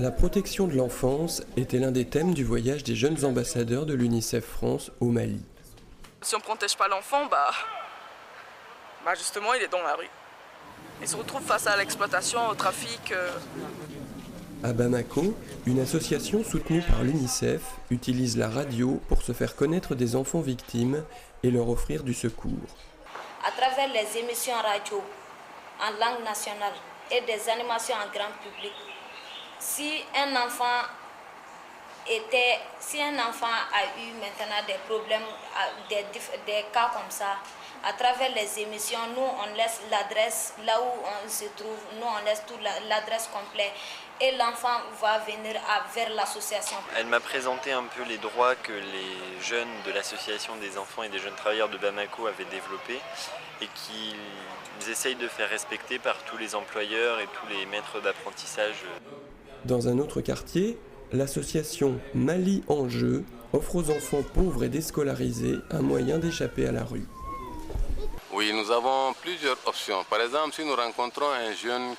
La protection de l'enfance était l'un des thèmes du voyage des jeunes ambassadeurs de l'UNICEF France au Mali. Si on ne protège pas l'enfant, justement il est dans la rue. Il se retrouve face à l'exploitation, au trafic. À Bamako, une association soutenue par l'UNICEF utilise la radio pour se faire connaître des enfants victimes et leur offrir du secours. À travers les émissions radio en langue nationale et des animations en grand public, si un enfant a eu maintenant des problèmes, des cas comme ça, à travers les émissions, nous on laisse l'adresse là où on se trouve, nous on laisse toute l'adresse complète et l'enfant va venir vers l'association. Elle m'a présenté un peu les droits que les jeunes de l'association des enfants et des jeunes travailleurs de Bamako avaient développés et qu'ils essayent de faire respecter par tous les employeurs et tous les maîtres d'apprentissage. Dans un autre quartier, l'association Mali en jeu offre aux enfants pauvres et déscolarisés un moyen d'échapper à la rue. Oui, nous avons plusieurs options. Par exemple, si nous rencontrons un jeune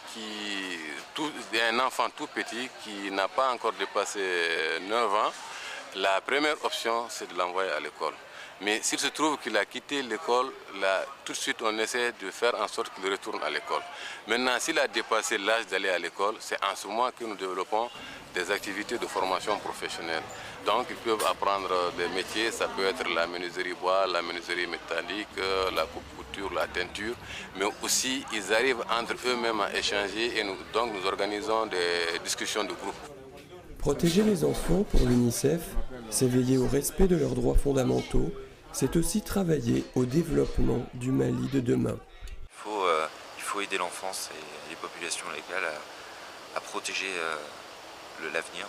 un enfant tout petit qui n'a pas encore dépassé 9 ans, la première option, c'est de l'envoyer à l'école. Mais s'il se trouve qu'il a quitté l'école, tout de suite on essaie de faire en sorte qu'il retourne à l'école. Maintenant, s'il a dépassé l'âge d'aller à l'école, c'est en ce moment que nous développons des activités de formation professionnelle. Donc ils peuvent apprendre des métiers, ça peut être la menuiserie bois, la menuiserie métallique, la couture, la teinture, mais aussi ils arrivent entre eux-mêmes à échanger et donc nous organisons des discussions de groupe. Protéger les enfants pour l'UNICEF, c'est veiller au respect de leurs droits fondamentaux, c'est aussi travailler au développement du Mali de demain. Il faut aider l'enfance et les populations locales à protéger l'avenir.